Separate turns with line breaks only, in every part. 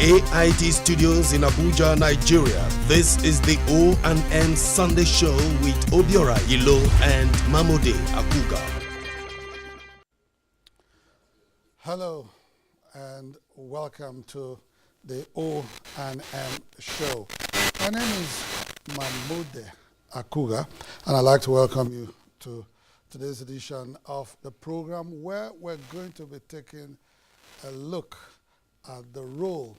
AIT Studios in Abuja, Nigeria. This is the O&M Sunday Show with Obiora Ilo and Mamode Akuga.
Hello and welcome to the O&M Show. My name is Mamode Akuga, and I'd like to welcome you to today's edition of the program, where we're going to be taking a look at the role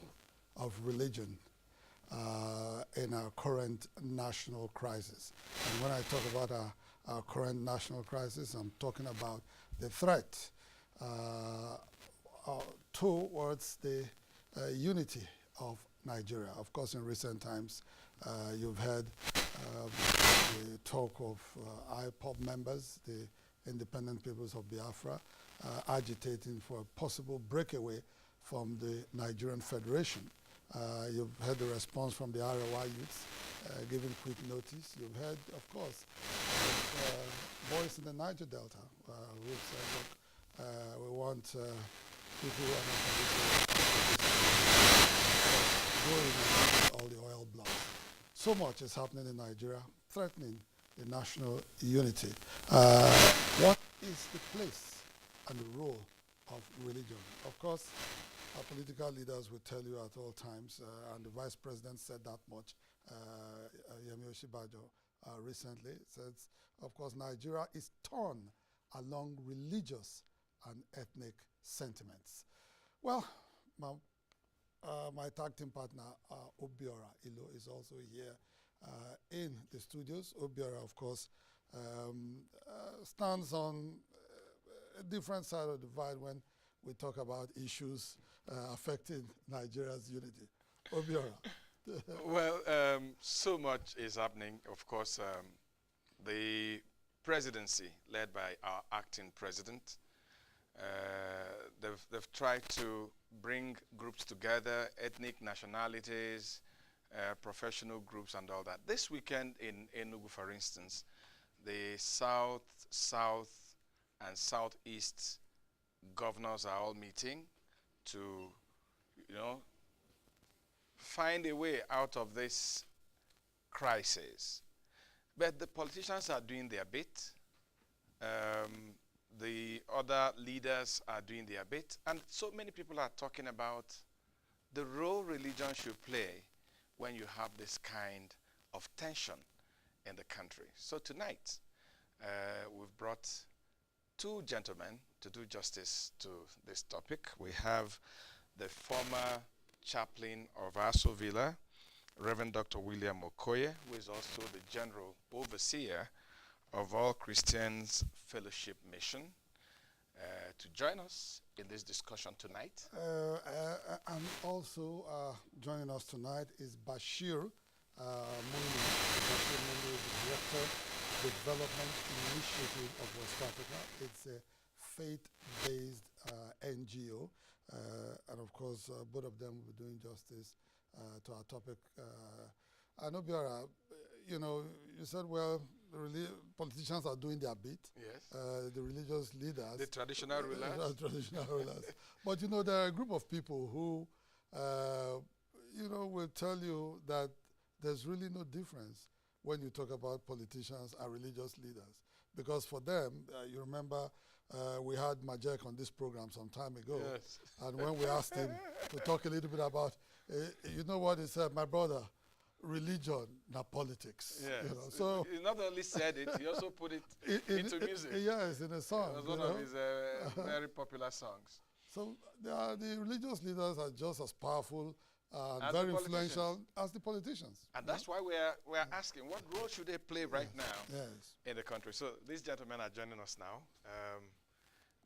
of religion in our current national crisis. And when I talk about our current national crisis, I'm talking about the threat towards the unity of Nigeria. Of course, in recent times, you've heard the talk of IPOB members, the Independent Peoples of Biafra, agitating for a possible breakaway from the Nigerian Federation. You've heard the response from the Arewa youths, giving quick notice. You've heard, of course, boys in the Niger Delta who said, look, we want people who are not going all the oil blocks. So much is happening in Nigeria, threatening the national unity. What is the place and the role of religion? Of course, our political leaders will tell you at all times, and the Vice President said that much, Yemi Oshibajo, recently, says, of course, Nigeria is torn along religious and ethnic sentiments. Well, my tag team partner, Obiora Ilo, is also here in the studios. Obiora, of course, stands on a different side of the divide when we talk about issues affecting Nigeria's unity. Obiora.
Well, so much is happening. Of course, the presidency led by our acting president, they've tried to bring groups together, ethnic nationalities, professional groups and all that. This weekend in Enugu, for instance, the South, and Southeast governors are all meeting to, find a way out of this crisis. But the politicians are doing their bit. The other leaders are doing their bit. And so many people are talking about the role religion should play when you have this kind of tension in the country. So tonight, we've brought two gentlemen to do justice to this topic. We have the former chaplain of Aso Villa, Reverend Dr. William Okoye, who is also the general overseer of All Christians Fellowship Mission, to join us in this discussion tonight.
And also joining us tonight is BASHIR MUNDI. BASHIR MUNDI is the Director Development Initiative of West Africa. It's a faith-based NGO, and of course, both of them will be doing justice to our topic. I know, Biara, you said, well, the politicians are doing their bit.
Yes.
The religious leaders.
The traditional rulers.
Traditional rulers. But, there are a group of people who, will tell you that there's really no difference when you talk about politicians and religious leaders. Because for them, you remember, we had Majek on this program some time ago.
Yes.
And when we asked him to talk a little bit about, you know what he said, my brother, religion, not politics.
Yes.
So
he not only said it, he also put it into music.
Yes, in a song.
It was one of his very popular songs.
So the religious leaders are just as powerful and
As
very
the
influential as the politicians.
And that's why we're asking, what role should they play right now in the country? So these gentlemen are joining us now.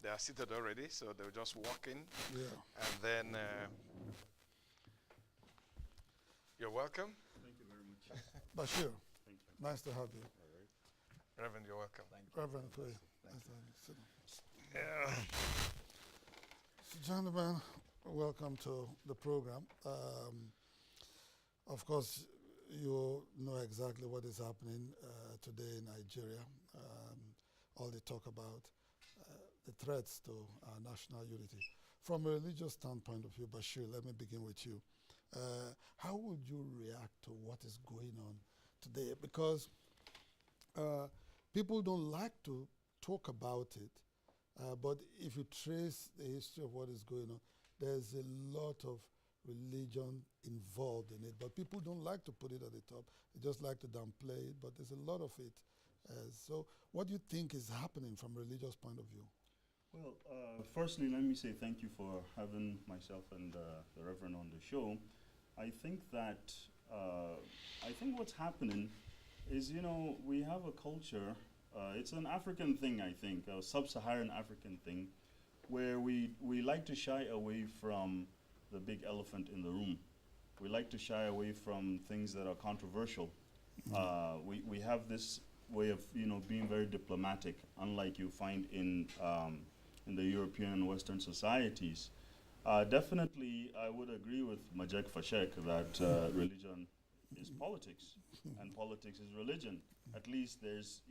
They are seated already, so they'll just walk in.
Yeah.
And then you're welcome.
Thank you very much.
Bashir,
Thank you.
nice to have you.
All right.
Reverend, you're welcome.
Thank you.
Reverend Clay.
Thank
Nice to have you. So, gentlemen, welcome to the program. Of course, you know exactly what is happening today in Nigeria. All the talk about the threats to our national unity. From a religious standpoint of view, Bashir, let me begin with you. How would you react to what is going on today? Because people don't like to talk about it, but if you trace the history of what is going on, there's a lot of religion involved in it, but people don't like to put it at the top. They just like to downplay it, but there's a lot of it. So what do you think is happening from a religious point of view?
Well, firstly, let me say thank you for having myself and the Reverend on the show. I think that, what's happening is, we have a culture, it's an African thing, I think, a sub-Saharan African thing, where we like to shy away from the big elephant in the room. We like to shy away from things that are controversial. We have this way of, being very diplomatic, unlike you find in the European and Western societies. Definitely, I would agree with Majek Fashek that religion is politics, and politics is religion. At least there's,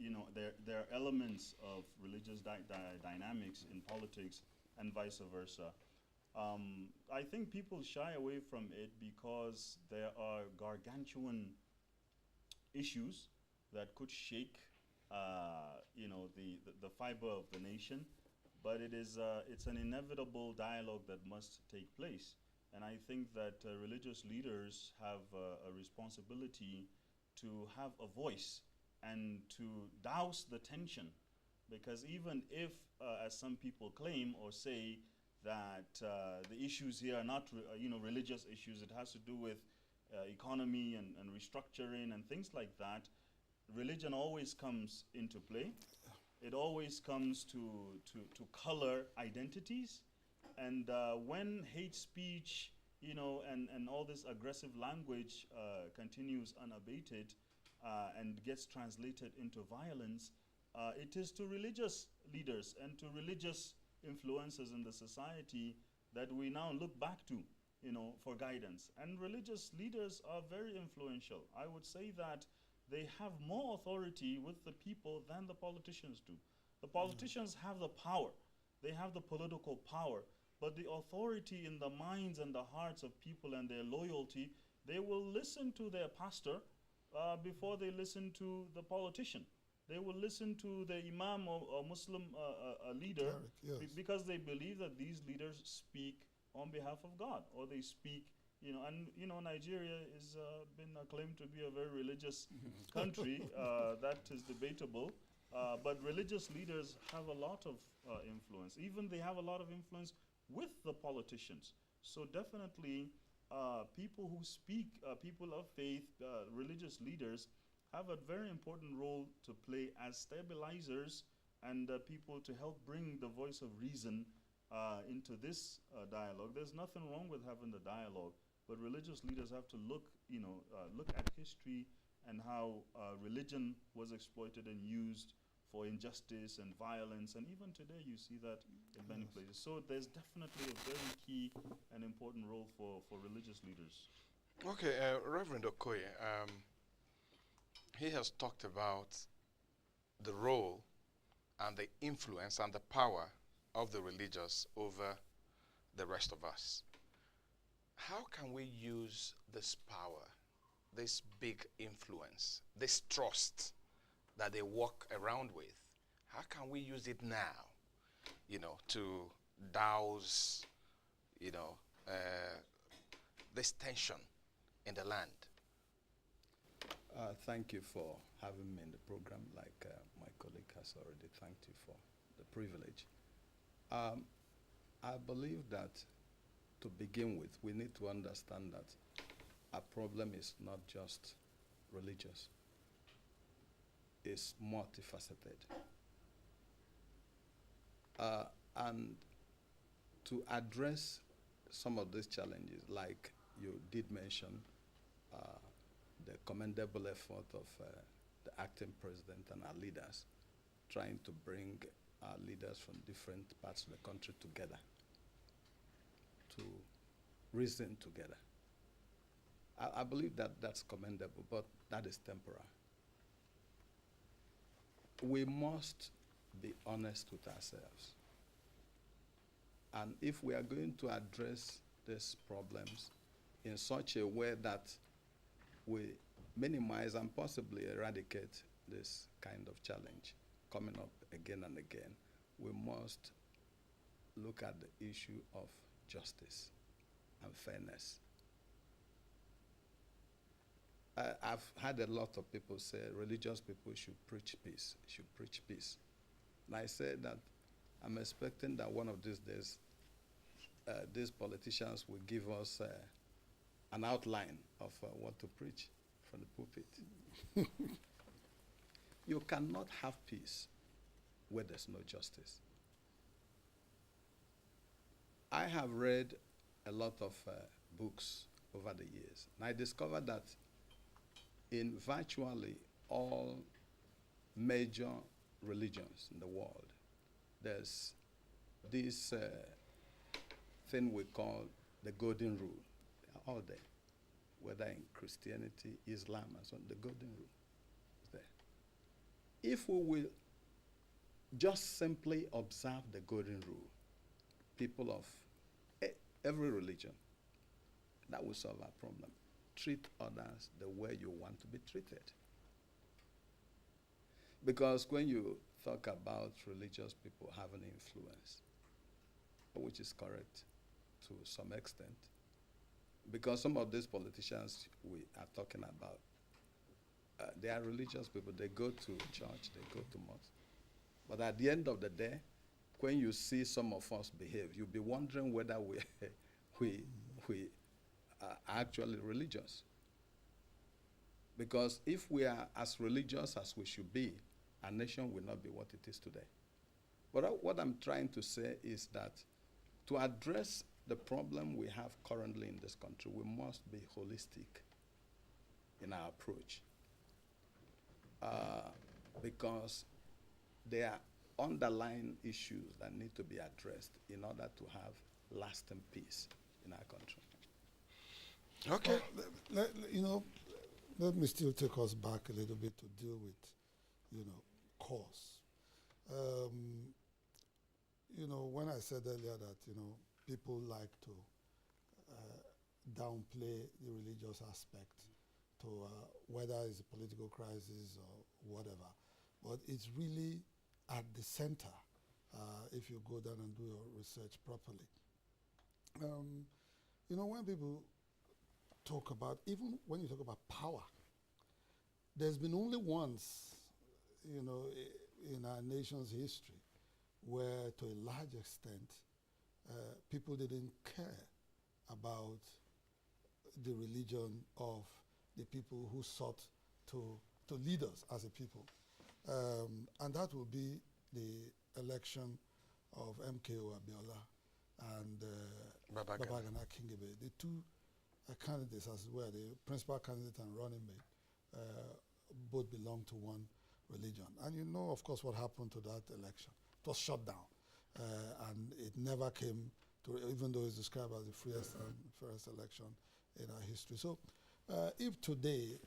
there are elements of religious dynamics in politics and vice versa. I think people shy away from it because there are gargantuan issues that could shake, the fiber of the nation. But it's an inevitable dialogue that must take place. And I think that religious leaders have a responsibility to have a voice and to douse the tension. Because even if, as some people claim or say, that the issues here are not religious issues, it has to do with economy and restructuring and things like that, religion always comes into play. It always comes to color identities. And when hate speech, and all this aggressive language continues unabated and gets translated into violence, it is to religious leaders and to religious influences in the society that we now look back to, for guidance. And religious leaders are very influential. I would say that they have more authority with the people than the politicians do. The politicians have the power. They have the political power. But the authority in the minds and the hearts of people and their loyalty, they will listen to their pastor before they listen to the politician. They will listen to the imam or Muslim leader because they believe that these leaders speak on behalf of God, or they speak, Nigeria is been acclaimed to be a very religious country. That is debatable. But religious leaders have a lot of influence. Even they have a lot of influence with the politicians. So definitely, people who speak, people of faith, religious leaders, have a very important role to play as stabilizers and people to help bring the voice of reason into this dialogue. There's nothing wrong with having the dialogue, but religious leaders have to look at history and how religion was exploited and used for injustice and violence, and even today you see that in many places. So there's definitely a very key and important role for religious leaders.
Okay, Reverend Okoye, he has talked about the role and the influence and the power of the religious over the rest of us. How can we use this power, this big influence, this trust that they walk around with? How can we use it now, to douse, this tension in the land?
Thank you for having me in the program, like my colleague has already thanked you for the privilege. I believe that to begin with, we need to understand that our problem is not just religious. It's multifaceted. And to address some of these challenges, like you did mention, the commendable effort of the acting president and our leaders, trying to bring our leaders from different parts of the country together to reason together. I believe that that's commendable, but that is temporary. We must be honest with ourselves. And if we are going to address these problems in such a way that we minimize and possibly eradicate this kind of challenge coming up again and again, we must look at the issue of justice and fairness. I've had a lot of people say religious people should preach peace, should preach peace. And I say that I'm expecting that one of these days, these politicians will give us an outline of what to preach from the pulpit. You cannot have peace where there's no justice. I have read a lot of books over the years, and I discovered that in virtually all major religions in the world, there's this thing we call the golden rule. They're all there, whether in Christianity, Islam, and so on. The golden rule is there. If we will just simply observe the golden rule, people of every religion, that will solve our problem. Treat others the way you want to be treated. Because when you talk about religious people having influence, which is correct to some extent, because some of these politicians we are talking about, they are religious people. They go to church, they go to mosque. But at the end of the day, when you see some of us behave, you'll be wondering whether we are actually religious. Because if we are as religious as we should be, our nation will not be what it is today. But what I'm trying to say is that to address the problem we have currently in this country, we must be holistic in our approach. Because there are underlying issues that need to be addressed in order to have lasting peace in our country.
Okay.
Let me still take us back a little bit to deal with, cause. When I said earlier that, people like to downplay the religious aspect to whether it's a political crisis or whatever, but it's really at the center if you go down and do your research properly. When people talk about, even when you talk about power, there's been only once, in our nation's history where, to a large extent, people didn't care about the religion of the people who sought to lead us as a people. And that will be the election of MKO Abiola and Babagana Kingebe, the two candidates as well, the principal candidate and running mate, both belong to one religion. And you know, of course, what happened to that election. It was shut down, and it never came to, even though it's described as the freest and fairest election in our history. So if today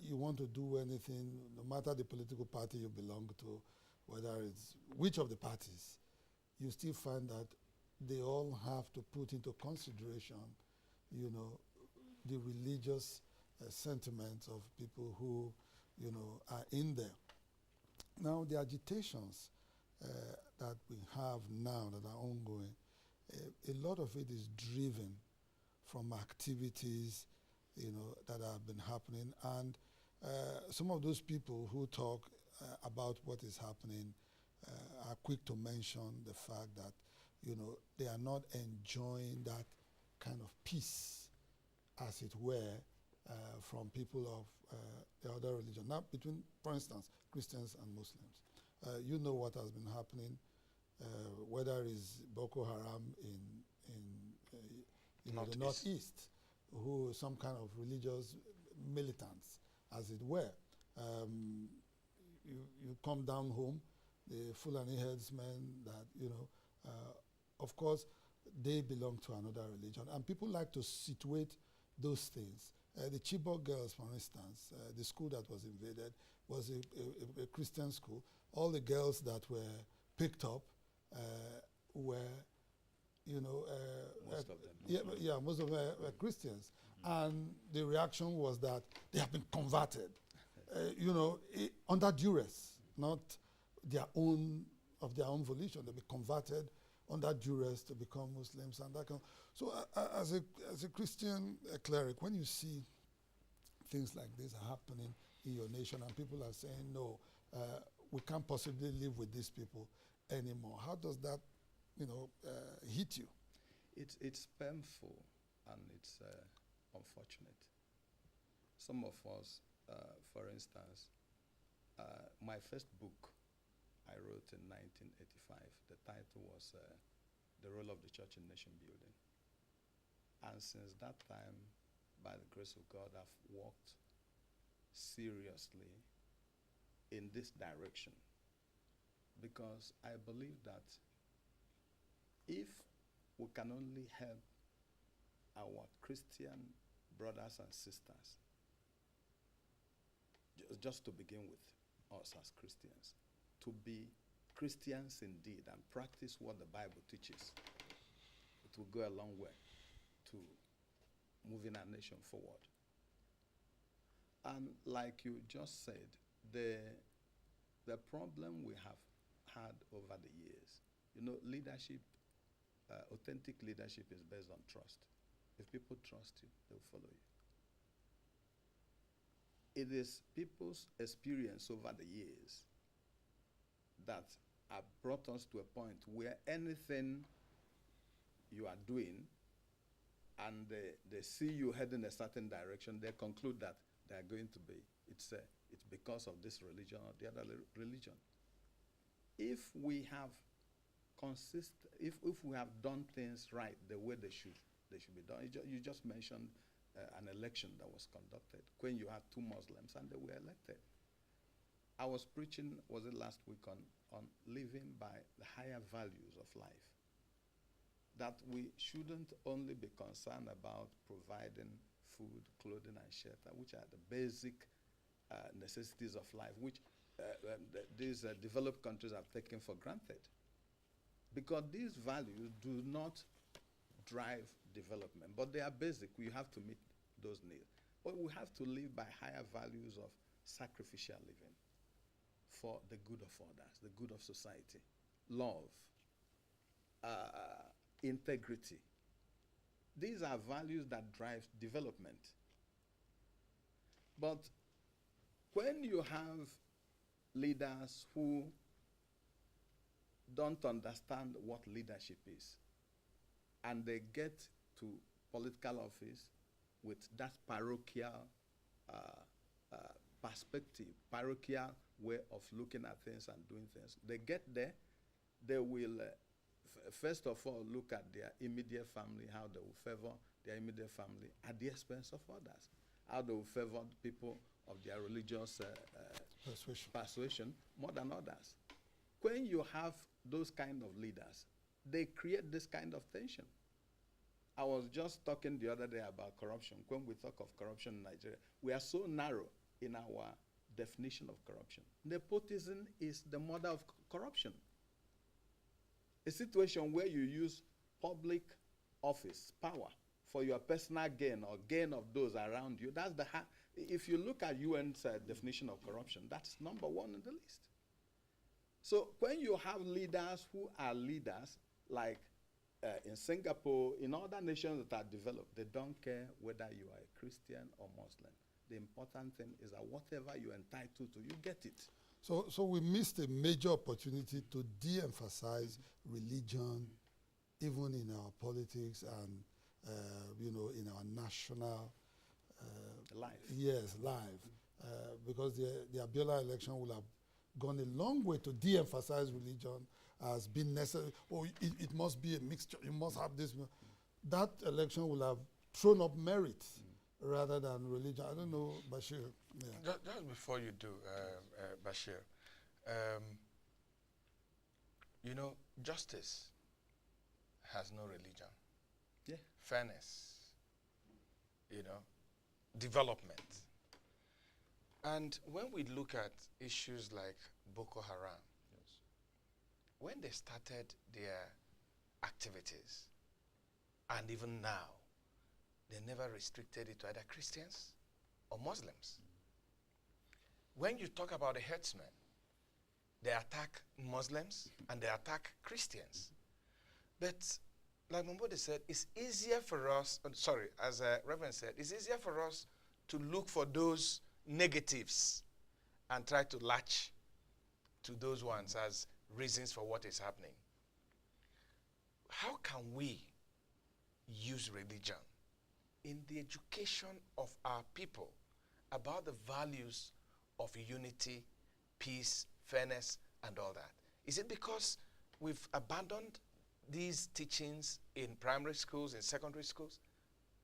you want to do anything, no matter the political party you belong to, whether it's which of the parties, you still find that they all have to put into consideration, the religious sentiments of people who, are in there. Now, the agitations that we have now that are ongoing, a lot of it is driven from activities, that have been happening. And some of those people who talk about what is happening are quick to mention the fact that, they are not enjoying that kind of peace, as it were, from people of the other religion. Now, between, for instance, Christians and Muslims. You know what has been happening, whether it's Boko Haram in the Northeast, who some kind of religious militants, as it were. You come down home, the Fulani herdsmen that, of course, they belong to another religion. And people like to situate those things. The Chibok girls, for instance, the school that was invaded was a Christian school. All the girls that were picked up were you know,
Most of them.
most of them were Christians. And the reaction was that they have been converted, you know, under duress, not of their own volition. They've been converted under duress to become Muslims and that kind of. So as a Christian cleric, when you see things like this happening in your nation and people are saying, no, we can't possibly live with these people anymore, how does that, you know, hit you?
It's painful and it's unfortunate. Some of us, for instance, my first book I wrote in 1985, the title was The Role of the Church in Nation Building. And since that time, by the grace of God, I've worked seriously in this direction, because I believe that if we can only help our Christian brothers and sisters, just to begin with, us as Christians, to be Christians indeed and practice what the Bible teaches, it will go a long way to moving our nation forward. And like you just said, the problem we have had over the years, you know, leadership, authentic leadership is based on trust. If people trust you, they'll follow you. It is people's experience over the years that have brought us to a point where anything you are doing and they see you heading a certain direction, they conclude that they are going to be, it's because of this religion or the other religion. If we have if we have done things right the way they should be done. You just mentioned an election that was conducted when you had 2 Muslims and they were elected. I was preaching, was it last week, on living by the higher values of life. That we shouldn't only be concerned about providing food, clothing, and shelter, which are the basic necessities of life, which these developed countries have taken for granted. Because these values do not drive development, but they are basic. We have to meet those needs. But we have to live by higher values of sacrificial living for the good of others, the good of society, love, integrity. These are values that drive development. But when you have leaders who don't understand what leadership is, and they get to political office with that parochial perspective, parochial way of looking at things and doing things. They get there, they will first of all look at their immediate family, how they will favor their immediate family at the expense of others, how they will favor people of their religious persuasion more than others. When you have those kind of leaders, they create this kind of tension. I was just talking the other day about corruption. When we talk of corruption in Nigeria, we are so narrow in our definition of corruption. Nepotism is the mother of corruption. A situation where you use public office, power, for your personal gain or gain of those around you, that's the if you look at UN's definition of corruption, that's number 1 in the list. So when you have leaders who are leaders, like in Singapore, in other nations that are developed, they don't care whether you are a Christian or Muslim. The important thing is that whatever you're entitled to, you get it.
So we missed a major opportunity to de-emphasize religion, even in our politics and, you know, in our national
life.
Yes, life. Because the Abiola election will have gone a long way to de-emphasize religion as being necessary. Oh, it must be a mixture. You must have this. That election will have thrown up merit rather than religion. I don't know, Bashir. Yeah.
Just before you do, Bashir, you know, justice has no religion.
Yeah.
Fairness, you know, development. And when we look at issues like Boko Haram,
Yes.
when they started their activities, And even now, they never restricted it to either Christians or Muslims. When you talk about the herdsmen, they attack Muslims and they attack Christians. But like Mambode said, it's easier for us, as Reverend said, it's easier for us to look for those negatives and try to latch to those ones as reasons for what is happening. How can we use religion in the education of our people about the values of unity, peace, fairness, and all that? Is it because we've abandoned these teachings in primary schools, in secondary schools?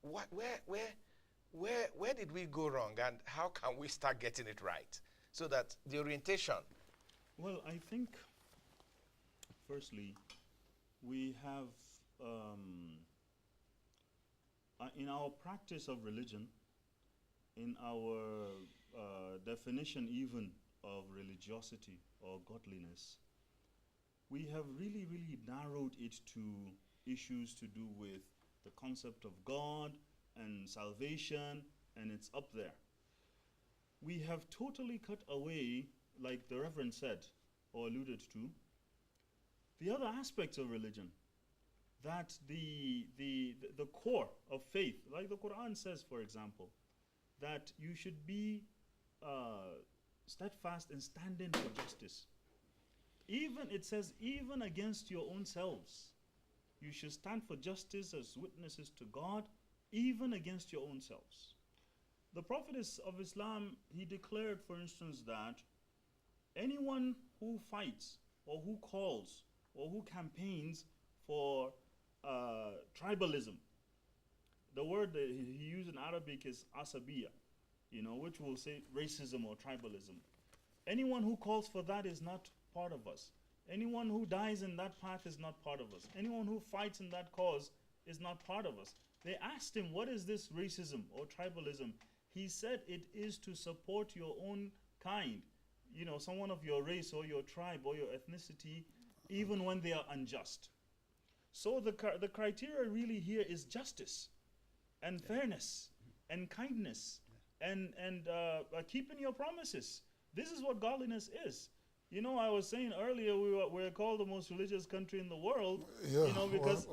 Where did we go wrong, and how can we start getting it right so that the orientation?
Well, I think, firstly, we have, in our practice of religion, in our definition even of religiosity or godliness, we have really, really narrowed it to issues to do with the concept of God and salvation, and it's up there. We have totally cut away, like the Reverend said or alluded to, the other aspects of religion, that the core of faith, like the Quran says, for example, that you should be steadfast in standing for justice. Even, it says, even against your own selves, you should stand for justice as witnesses to God, even against your own selves. The Prophet of Islam, he declared, for instance, that anyone who fights or who calls or who campaigns for tribalism, the word that he used in Arabic is asabiya, which will say racism or tribalism. Anyone who calls for that is not part of us. Anyone who dies in that path is not part of us. Anyone who fights in that cause is not part of us. They asked him, what is this racism or tribalism? He said it is to support your own kind, someone of your race or your tribe or your ethnicity, even when they are unjust. So the criteria really here is justice and fairness and kindness and keeping your promises. This is what godliness is. I was saying earlier we're called the most religious country in the world, because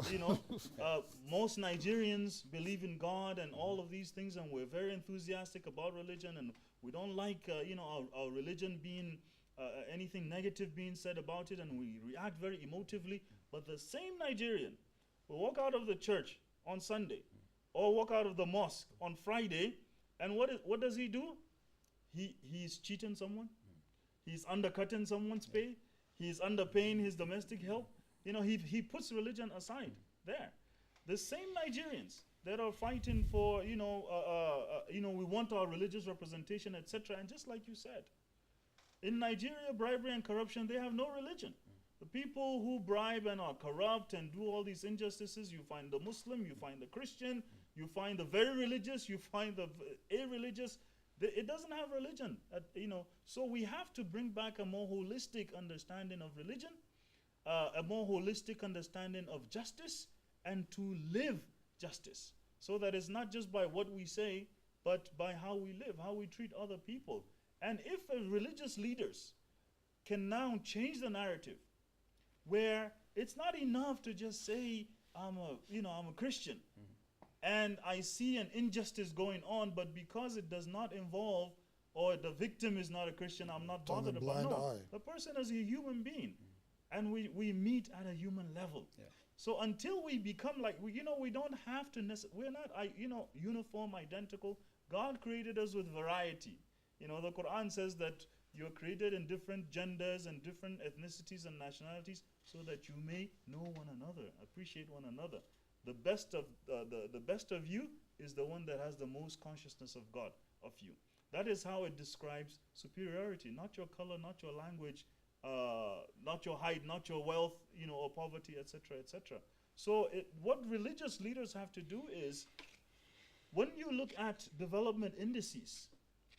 most Nigerians believe in God and all of these things, and we're very enthusiastic about religion, and we don't like our religion being anything negative being said about it, and we react very emotively. But the same Nigerian will walk out of the church on Sunday or walk out of the mosque on Friday, and what does he do? He's cheating someone. He's undercutting someone's pay. He's underpaying his domestic help. He puts religion aside there. The same Nigerians that are fighting for, we want our religious representation, etc. And just like you said, in Nigeria, bribery and corruption, they have no religion. The people who bribe and are corrupt and do all these injustices, you find the Muslim, you find the Christian, you find the very religious, you find the irreligious. It doesn't have religion, So we have to bring back a more holistic understanding of religion, a more holistic understanding of justice, and to live justice. So that it's not just by what we say, but by how we live, how we treat other people. And if religious leaders can now change the narrative, where it's not enough to just say, I'm a Christian, and I see an injustice going on, but because it does not involve, or the victim is not a Christian, I'm not bothered about it. No, the person is a human being, and we meet at a human level. Yeah. So until we become like, we don't have to, we're not, uniform, identical. God created us with variety. The Quran says that you're created in different genders and different ethnicities and nationalities so that you may know one another, appreciate one another. The best of you is the one that has the most consciousness of God, of you. That is how it describes superiority, not your color, not your language, not your height, not your wealth, or poverty, etc., etc. So what religious leaders have to do is, when you look at development indices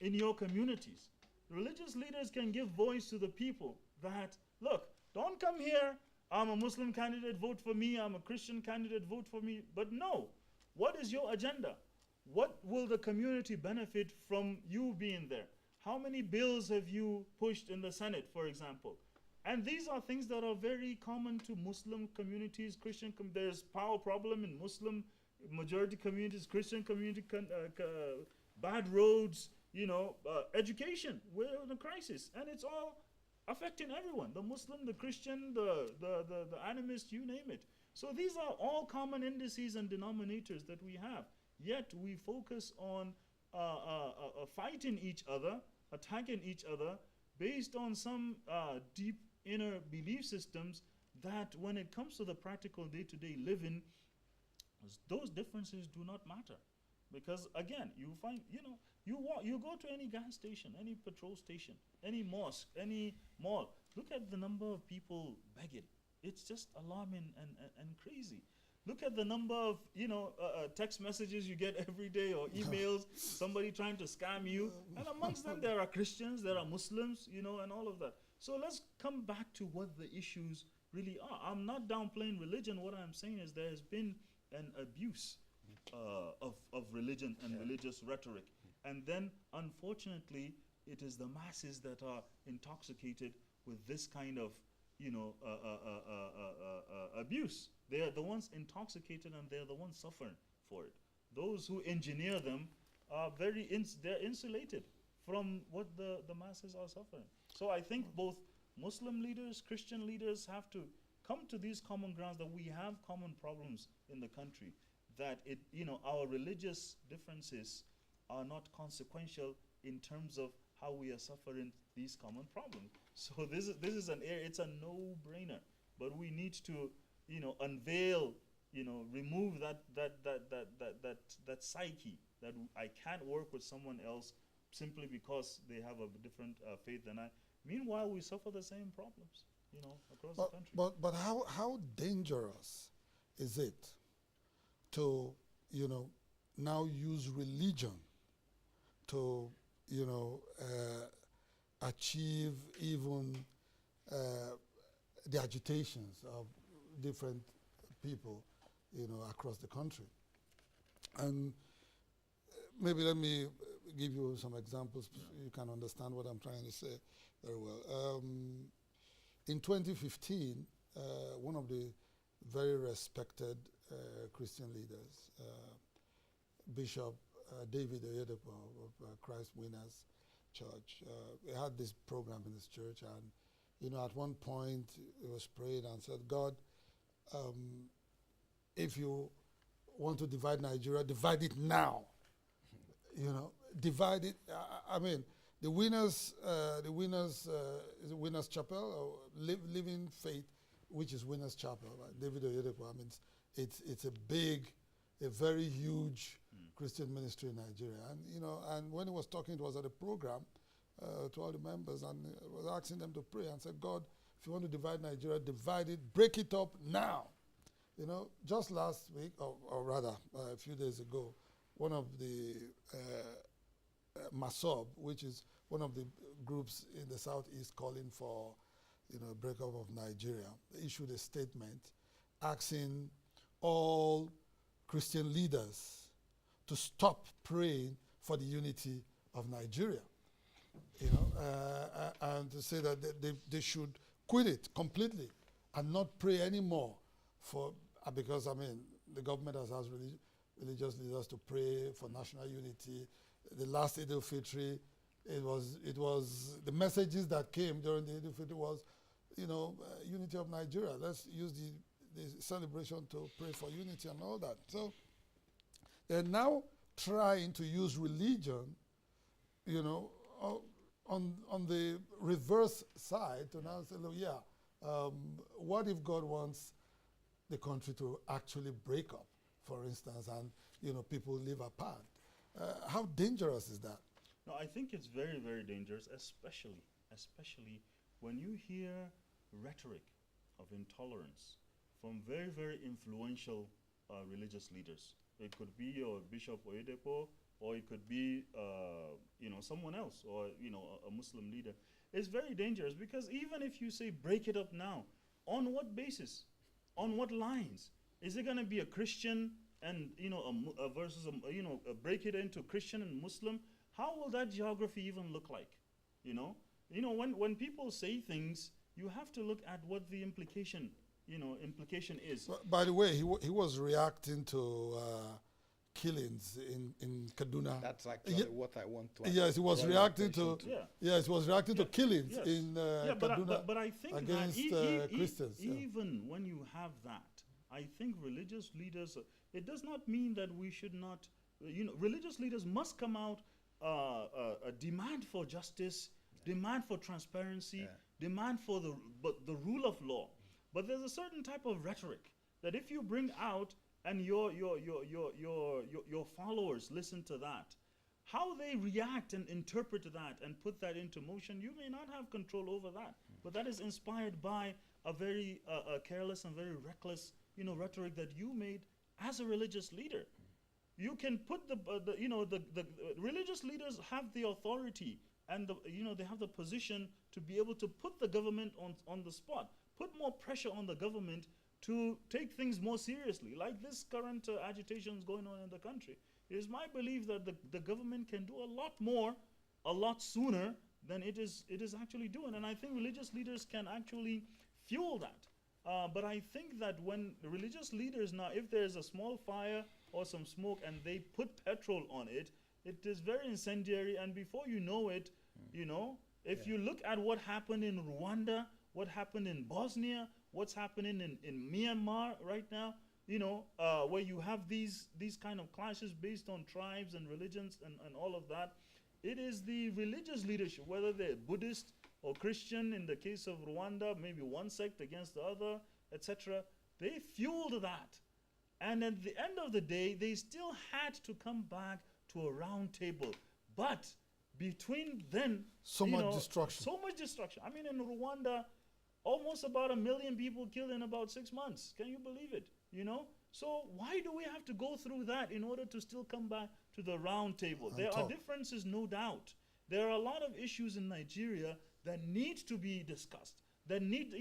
in your communities, religious leaders can give voice to the people that, look, don't come here I'm a Muslim candidate, vote for me. I'm a Christian candidate, vote for me. But no, what is your agenda? What will the community benefit from you being there? How many bills have you pushed in the Senate, for example? And these are things that are very common to Muslim communities, Christian. There's power problem in Muslim majority communities, Christian community, bad roads, education. We're in a crisis, and it's all affecting everyone: the Muslim, the Christian, the animist, you name it. So these are all common indices and denominators that we have. Yet we focus on fighting each other, attacking each other, based on some deep inner belief systems that, when it comes to the practical day-to-day living, those differences do not matter. Because again, you find, you go to any gas station, any petrol station, any mosque, any mall, look at the number of people begging. It's just alarming and crazy. Look at the number of text messages you get every day, or emails, somebody trying to scam you. And amongst them there are Christians, there are Muslims, and all of that. So let's come back to what the issues really are. I'm not downplaying religion. What I'm saying is there has been an abuse of religion and religious rhetoric. And then, unfortunately, it is the masses that are intoxicated with this kind of abuse. They are the ones intoxicated, and they're the ones suffering for it. Those who engineer them are they're insulated from what the masses are suffering. So I think both Muslim leaders, Christian leaders have to come to these common grounds, that we have common problems in the country, that our religious differences are not consequential in terms of how we are suffering these common problems. So this is an area, it's a no-brainer. But we need to, unveil, remove that psyche that I can't work with someone else simply because they have a different faith than I. Meanwhile, we suffer the same problems, across the country.
But how dangerous is it to, now use religion to, achieve even the agitations of different people, across the country? And maybe let me give you some examples. You can understand what I'm trying to say very well. In 2015, one of the very respected Christian leaders, Bishop David Oyedepo of Christ Winners Church, he had this program in his church, and at one point he was praying and said, God, if you want to divide Nigeria, divide it now. Divide it. I mean, the Winners is it Winners Chapel or Living Faith, which is Winners Chapel, right? David Oyedepo. I mean, it's a very huge Christian ministry in Nigeria, and when he was talking, it was at a program to all the members, and was asking them to pray and said, God, if you want to divide Nigeria, divide it, break it up now. Just last week, or rather a few days ago, one of the MASOB, which is one of the groups in the southeast calling for, breakup of Nigeria, issued a statement asking all Christian leaders to stop praying for the unity of Nigeria, and to say that they should quit it completely and not pray anymore for, because the government has asked religious leaders to pray for national unity. The last Eid al-Fitr, it was the messages that came during the Eid al-Fitr was, unity of Nigeria. Let's use the celebration to pray for unity and all that. So they're now trying to use religion, on the reverse side to now say, look, what if God wants the country to actually break up, for instance, and people live apart? How dangerous is that?
No, I think it's very, very dangerous, especially when you hear rhetoric of intolerance from very, very influential religious leaders. It could be your Bishop Oyedepo, or it could be someone else, or a Muslim leader. It's very dangerous, because even if you say break it up now, On what basis? On what lines? Is it going to be a Christian and, versus, break it into Christian and Muslim? How will that geography even look like? When people say things, you have to look at what the implication is.
By the way, he was reacting to killings in Kaduna.
That's actually what I want to.
Yes, he was reacting to. Yes, he was reacting to killings in Kaduna
but I think
against Christians.
Even when you have that, I think religious leaders. It does not mean that we should not. Religious leaders must come out, a demand for justice, demand for transparency, demand for the rule of law. But there's a certain type of rhetoric that if you bring out and your followers listen to that, how they react and interpret that and put that into motion, you may not have control over that. But that is inspired by a very careless and very reckless, rhetoric that you made as a religious leader. You can put the religious leaders have the authority and they have the position to be able to put the government on the spot, put more pressure on the government to take things more seriously, like this current agitations going on in the country. It is my belief that the government can do a lot more, a lot sooner than it is actually doing. And I think religious leaders can actually fuel that. But I think that when the religious leaders now, if there's a small fire or some smoke and they put petrol on it, it is very incendiary. And before you know it, if you look at what happened in Rwanda, what happened in Bosnia, what's happening in Myanmar right now, where you have these kind of clashes based on tribes and religions and all of that, it is the religious leadership, whether they're Buddhist or Christian, in the case of Rwanda, maybe one sect against the other, etc. They fueled that. And at the end of the day, they still had to come back to a round table. But between then,
so much destruction.
So much destruction. I mean, in Rwanda, almost about 1 million people killed in about 6 months. Can you believe it? So why do we have to go through that in order to still come back to the round table? There are differences, no doubt. There are a lot of issues in Nigeria that need to be discussed. That need,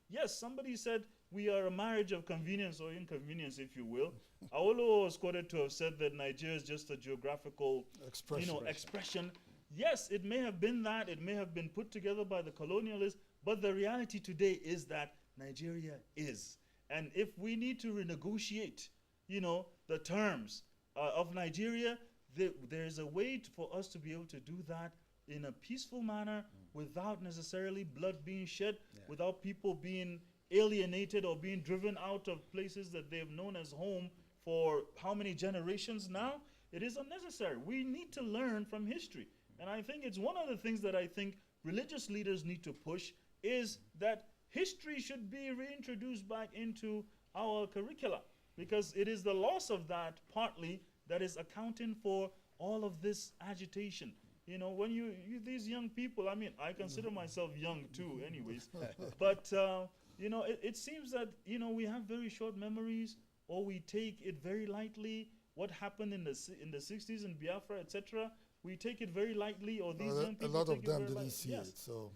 yes, somebody said we are a marriage of convenience or inconvenience, if you will. Awolowo was quoted to have said that Nigeria is just a geographical expression. Yes, it may have been that. It may have been put together by the colonialists. But the reality today is that Nigeria is. And if we need to renegotiate, the terms of Nigeria, there's a way for us to be able to do that in a peaceful manner without necessarily blood being shed, without people being alienated or being driven out of places that they have known as home for how many generations now. It is unnecessary. We need to learn from history. And I think it's one of the things that I think religious leaders need to push is that history should be reintroduced back into our curricula, because it is the loss of that partly that is accounting for all of this agitation. When you these young people, I mean, I consider myself young too anyways, but it seems that we have very short memories, or we take it very lightly. What happened in the 60s in Biafra, etc., we take it very lightly, or these young people
a lot
take
of
it
them
very
didn't
lightly.
see it. So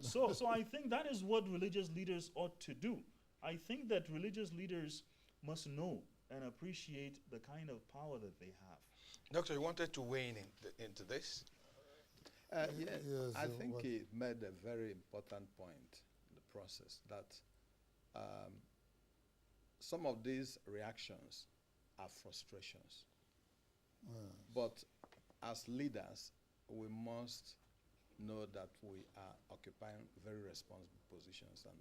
So I think that is what religious leaders ought to do. I think that religious leaders must know and appreciate the kind of power that they have.
Doctor, you wanted to weigh in into this?
Yes, I think he made a very important point in the process, that some of these reactions are frustrations. But as leaders, we must know that we are occupying very responsible positions, and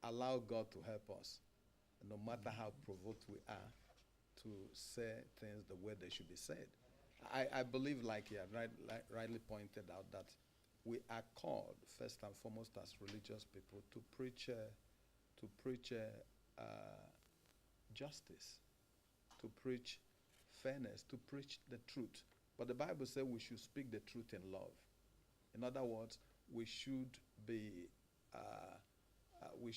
allow God to help us, no matter how provoked we are, to say things the way they should be said. I believe, like you have rightly pointed out, that we are called, first and foremost, as religious people, to preach justice, to preach fairness, to preach the truth. But the Bible says we should speak the truth in love. In other words, we should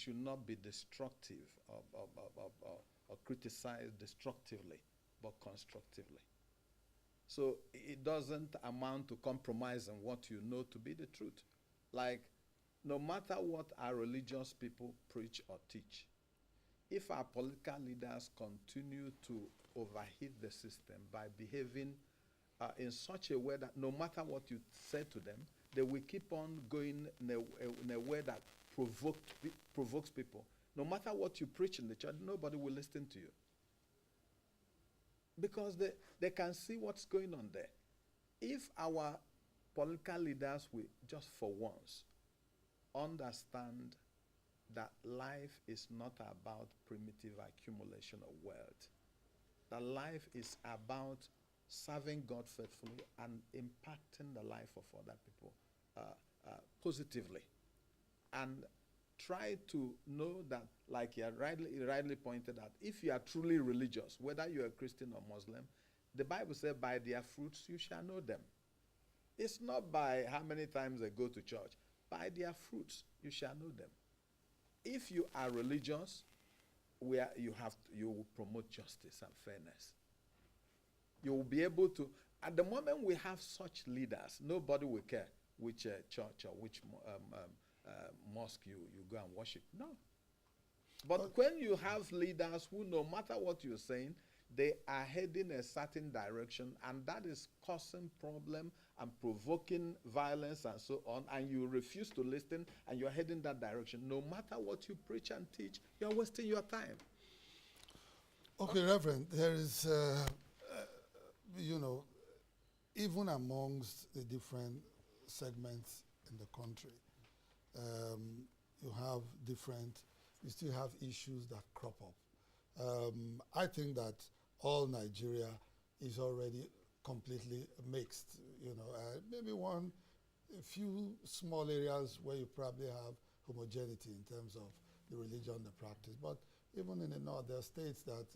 not be destructive or criticize destructively, but constructively. So it doesn't amount to compromising what you know to be the truth. Like no matter what our religious people preach or teach, if our political leaders continue to overheat the system by behaving in such a way that no matter what you say to them, they will keep on going in a way that provokes people. No matter what you preach in the church, nobody will listen to you. Because they can see what's going on there. If our political leaders will just for once understand that life is not about primitive accumulation of wealth, that life is about serving God faithfully and impacting the life of other people positively, and try to know that, like you rightly pointed out, if you are truly religious, whether you are Christian or Muslim, the Bible says, by their fruits you shall know them. It's not by how many times they go to church. By their fruits you shall know them. If you are religious, where you will promote justice and fairness. You will be able to, at the moment we have such leaders, nobody will care which church or which mosque you go and worship. No. But when you have leaders who, no matter what you're saying, they are heading a certain direction, and that is causing problem and provoking violence and so on, and you refuse to listen, and you're heading that direction, no matter what you preach and teach, you're wasting your time.
Okay, Reverend, there is, you know, even amongst the different segments in the country, you still have issues that crop up. I think that all Nigeria is already completely mixed, you know. Maybe a few small areas where you probably have homogeneity in terms of the religion, the practice. But even in the north, there are states that,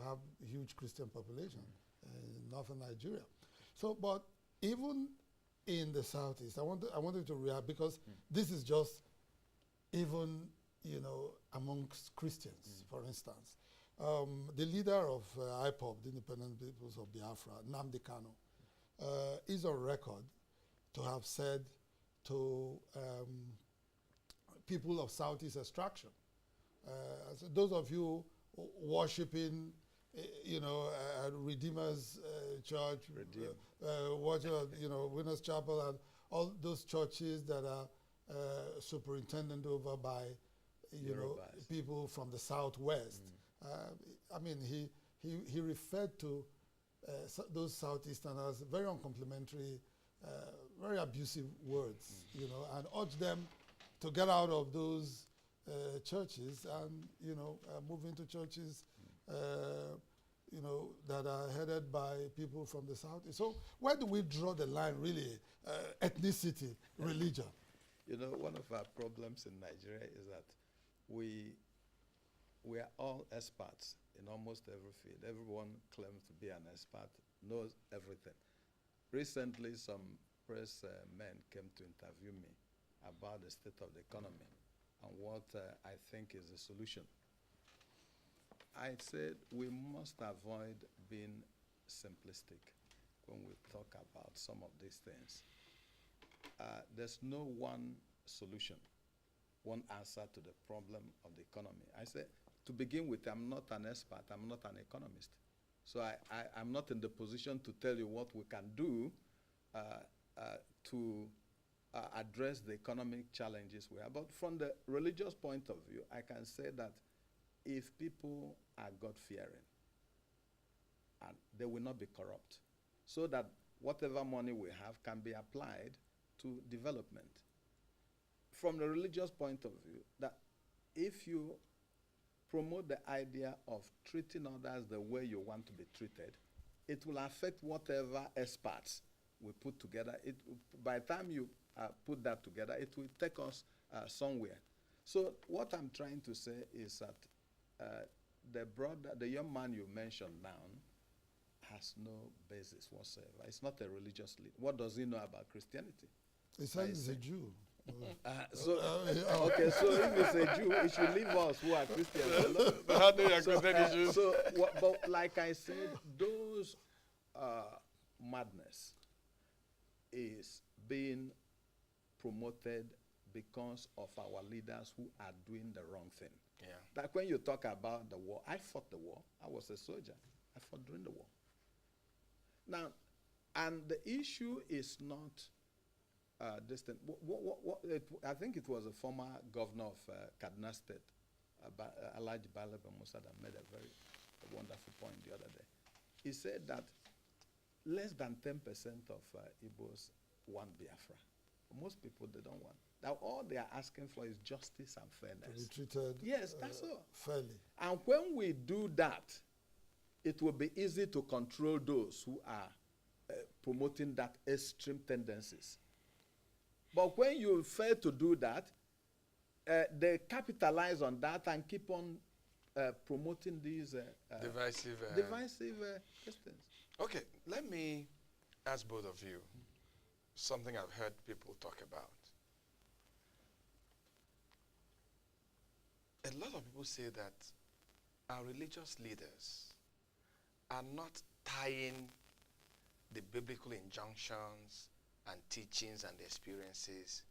have huge Christian population in northern Nigeria. So, but even in the southeast, I wanted to react because this is just even, amongst Christians, for instance. The leader of IPOB, the Independent Peoples of Biafra, Nnamdi Kanu, is on record to have said to people of Southeast extraction, so those of you worshiping, Redeemer's Church, Winners Chapel, and all those churches that are superintended over by, people from the Southwest. He referred to those Southeasterners very uncomplimentary, very abusive words, and urged them to get out of those churches and, move into churches, that are headed by people from the South. So where do we draw the line, really? Ethnicity, religion?
One of our problems in Nigeria is that we are all experts in almost every field. Everyone claims to be an expert, knows everything. Recently, some press men came to interview me about the state of the economy and what I think is the solution. I said we must avoid being simplistic when we talk about some of these things. There's no one solution, one answer to the problem of the economy. I said, to begin with, I'm not an expert, I'm not an economist. So I'm not in the position to tell you what we can do to address the economic challenges we have. But from the religious point of view, I can say that if people are God-fearing, and they will not be corrupt, so that whatever money we have can be applied to development. From the religious point of view, that if you promote the idea of treating others the way you want to be treated, it will affect whatever experts we put together. By the time you put that together, it will take us somewhere. So what I'm trying to say is that the young man you mentioned now has no basis whatsoever. It's not a religious leader. What does he know about Christianity?
He says he's a Jew.
Okay, so if he's a Jew, he should leave us who are Christians alone.
How do you Christian Jews?
But like I said, those madness is being promoted because of our leaders who are doing the wrong thing.
Yeah.
Like when you talk about the war, I fought the war. I was a soldier. I fought during the war. Now, and the issue is not distant. I think it was a former governor of Kaduna State, Alhaji Balaba Musa, that made a very wonderful point the other day. He said that less than 10% of Igbos want Biafra. Most people, they don't want. Now, all they are asking for is justice and fairness.
To be treated
Yes, that's all.
fairly.
And when we do that, it will be easy to control those who are promoting that extreme tendencies. But when you fail to do that, they capitalize on that and keep on promoting these
Divisive.
questions.
Okay, let me ask both of you something I've heard people talk about. A lot of people say that our religious leaders are not tying the biblical injunctions and teachings and experiences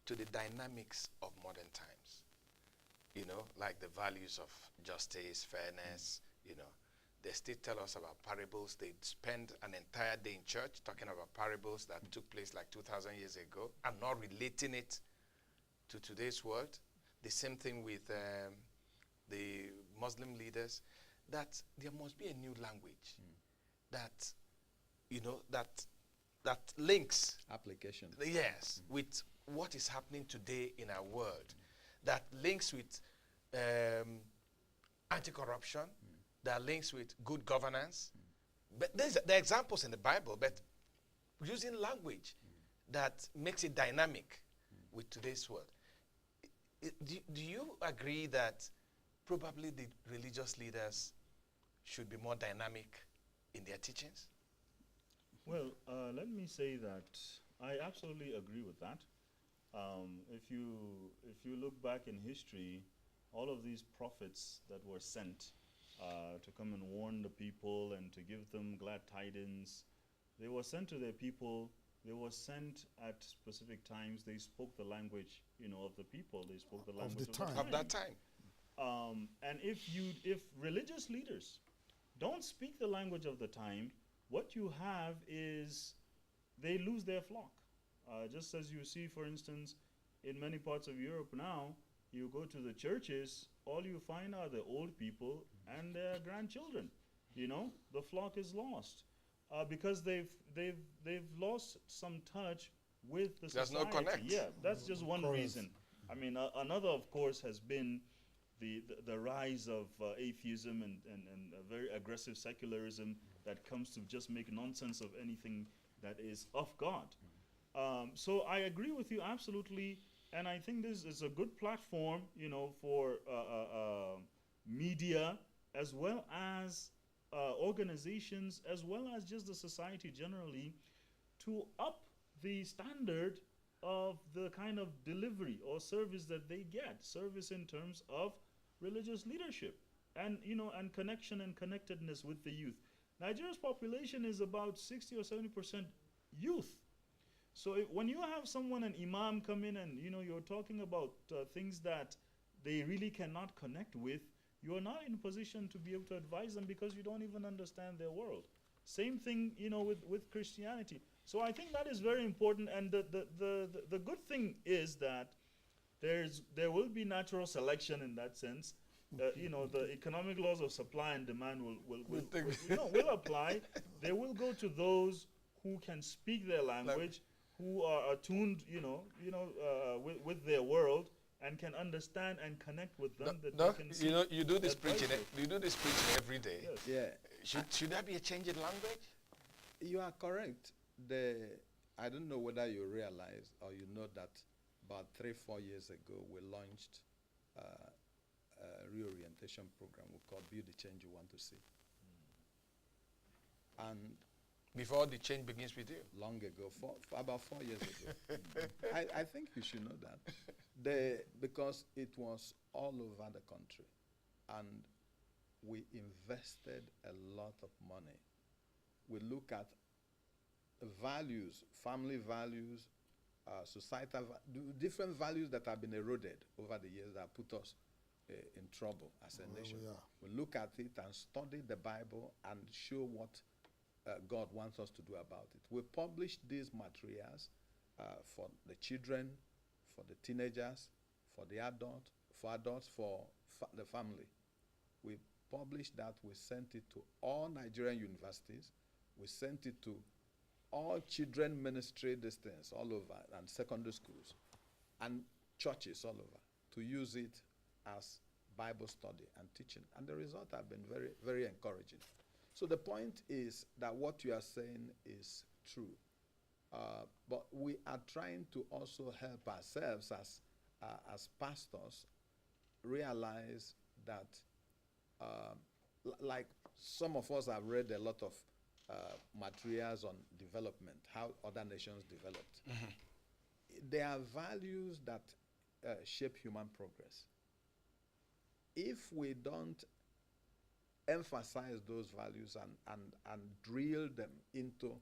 to the dynamics of modern times. You know, like the values of justice, fairness, you know. They still tell us about parables. They spend an entire day in church talking about parables that took place like 2,000 years ago and not relating it to today's world. The same thing with the Muslim leaders, that there must be a new language that, you know, that links
Application.
yes, with what is happening today in our world, that links with anti-corruption, that links with good governance. But there are examples in the Bible, but using language that makes it dynamic with today's world. Do you agree that probably the religious leaders should be more dynamic in their teachings?
Well, let me say that I absolutely agree with that. If you look back in history, all of these prophets that were sent to come and warn the people and to give them glad tidings, they were sent to their people. They were sent at specific times. They spoke the language, you know, of the people. They spoke the language of the time.
Of that time.
And if religious leaders don't speak the language of the time, what you have is they lose their flock. Just as you see, for instance, in many parts of Europe now, you go to the churches, all you find are the old people and their grandchildren. You know, the flock is lost because they've lost some touch with the
There's
society.
no connect.
Yeah, that's just one reason. I mean, another, of course, has been the rise of atheism and a very aggressive secularism that comes to just make nonsense of anything that is of God. So I agree with you absolutely, and I think this is a good platform, you know, for media as well as organizations, as well as just the society generally, to up the standard of the kind of delivery or service that they get, service in terms of religious leadership and, you know, and connection and connectedness with the youth. Nigeria's population is about 60 or 70% youth. So when you have someone, an imam, come in and, you know, you're talking about things that they really cannot connect with, you are not in a position to be able to advise them because you don't even understand their world. Same thing, you know, with Christianity. So I think that is very important, and the good thing is that there will be natural selection in that sense. You know, the economic laws of supply and demand will apply. They will go to those who can speak their language, who are attuned, with their world and can understand and connect with them.
You know, you do this preaching. You do this preaching every day.
Yes.
Yeah.
Should there be a change in language?
You are correct. I don't know whether you realize or you know that about 3-4 years ago we launched a reorientation program we call Build the Change You Want to See. And
Before the change begins with you.
long ago, about 4 years ago, I think you should know that. Because it was all over the country, and we invested a lot of money. We look at values, family values, different values that have been eroded over the years that put us in trouble as a nation. We look at it and study the Bible and show what God wants us to do about it. We publish these materials for the children, for the teenagers, for the adults, for the family. We published that. We sent it to all Nigerian universities. We sent it to all children ministry distance all over, and secondary schools and churches all over, to use it as Bible study and teaching. And the results have been very, very encouraging. So the point is that what you are saying is true. But we are trying to also help ourselves as pastors realize that, like some of us have read a lot of materials on development, how other nations developed. There are values that shape human progress. If we don't emphasize those values and drill them into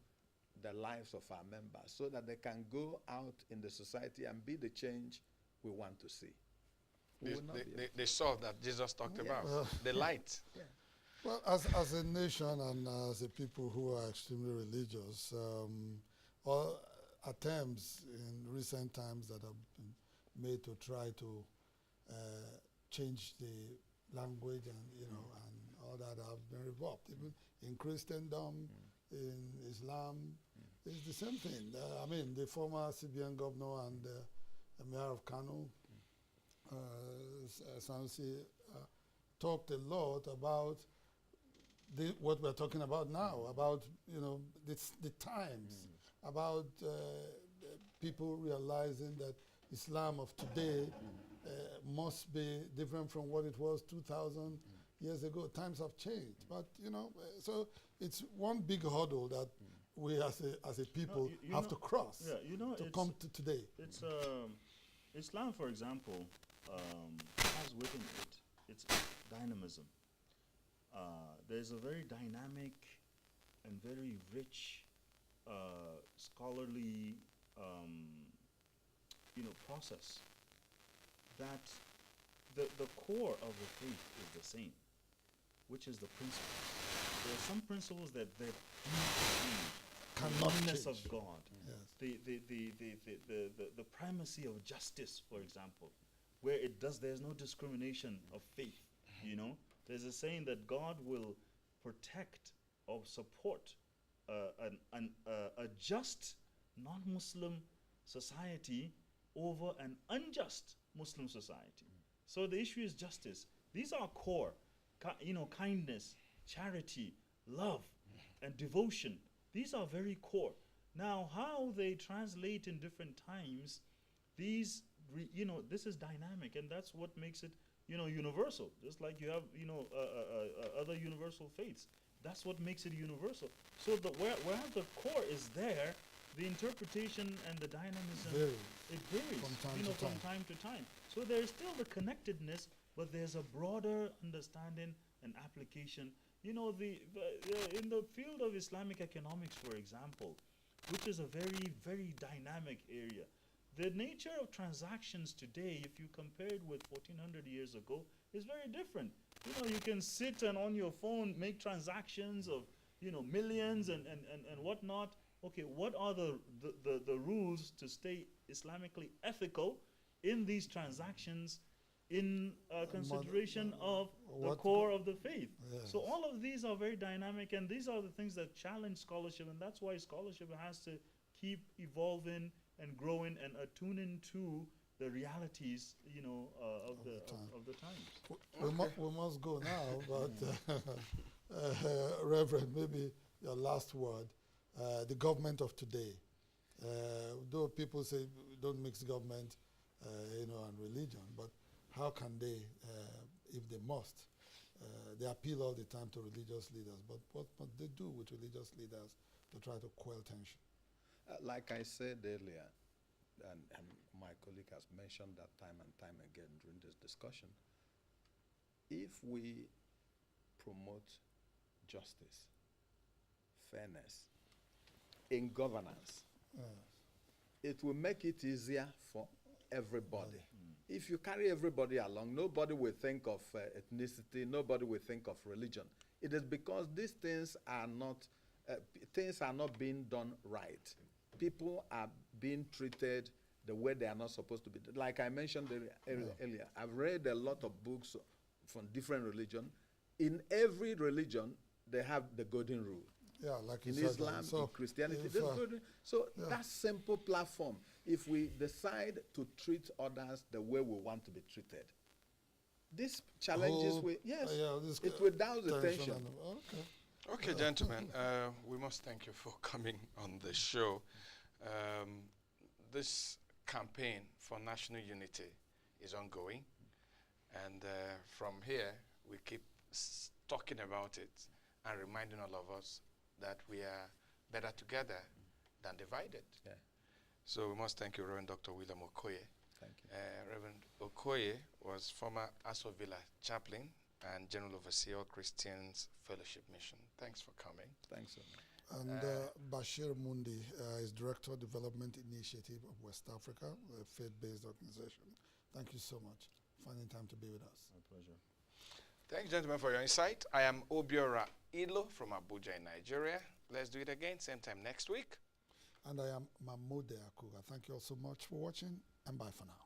the lives of our members so that they can go out in the society and be the change we want to see.
The salt that Jesus talked about, the light.
Yeah.
Well, as a nation and as a people who are extremely religious, all attempts in recent times that have been made to try to change the language and and all that have been revoked. Even in Christendom, in Islam, it's the same thing. I mean, the former CBN governor and the mayor of Kano, Sanusi, talked a lot about what we're talking about now, about the times, about people realizing that Islam of today must be different from what it was 2,000 years ago. Times have changed, but so it's one big hurdle that we as a people have to cross to come to today.
It's Islam, for example, has within it its dynamism. There's a very dynamic and very rich scholarly process that the core of the faith is the same, which is the principles. There are some principles that the oneness of God, the primacy of justice, for example, where there's no discrimination of faith. There's a saying that God will protect or support a just non-Muslim society over an unjust Muslim society. So the issue is justice. These are core, kindness, charity, love, and devotion. These are very core. Now, how they translate in different times, this is dynamic, and that's what makes it, universal. Just like you have, other universal faiths. That's what makes it universal. So where the core is there, the interpretation and the dynamism, it varies from time to time. So there is still the connectedness, but there's a broader understanding and application. In the field of Islamic economics, for example, which is a very, very dynamic area, the nature of transactions today, if you compare it with 1400 years ago, is very different. You can sit and on your phone make transactions of millions and whatnot. Okay, what are the rules to stay Islamically ethical in these transactions in consideration of the core of the faith?
Yes.
So all of these are very dynamic, and these are the things that challenge scholarship, and that's why scholarship has to keep evolving and growing and attuning to the realities, of the times.
We must go now, but Reverend, maybe your last word. The government of today, though people say don't mix government, and religion, but how can they, if they must? They appeal all the time to religious leaders, but what must they do with religious leaders to try to quell tension?
Like I said earlier, and my colleague has mentioned that time and time again during this discussion, if we promote justice, fairness in governance, it will make it easier for everybody. If you carry everybody along, nobody will think of ethnicity, nobody will think of religion. It is because these things are not being done right. People are being treated the way they are not supposed to be. Like I mentioned earlier, I've read a lot of books from different religions. In every religion, they have the golden rule.
Yeah, like you
In
said,
Islam,
so
in Christianity,
if,
there's golden. So
yeah.
that simple platform, if we decide to treat others the way we want to be treated, these challenges will, yes, it will douse the tension.
Okay.
Okay, gentlemen, we must thank you for coming on the show. This campaign for national unity is ongoing, and from here we keep talking about it and reminding all of us that we are better together than divided.
Yeah.
So we must thank you, Reverend Dr. William Okoye.
Thank you.
Reverend Okoye was former Aso Villa chaplain and General Overseer of Christians Fellowship Mission. Thanks for coming.
Thanks so much.
And BASHIR MUNDI is Director of Development Initiative of West Africa, a faith-based organization. Thank you so much for finding time to be with us.
My pleasure.
Thanks, gentlemen, for your insight. I am Obiora Ilo from Abuja in Nigeria. Let's do it again, same time next week.
And I am Mahmoud Akuga. Thank you all so much for watching, and bye for now.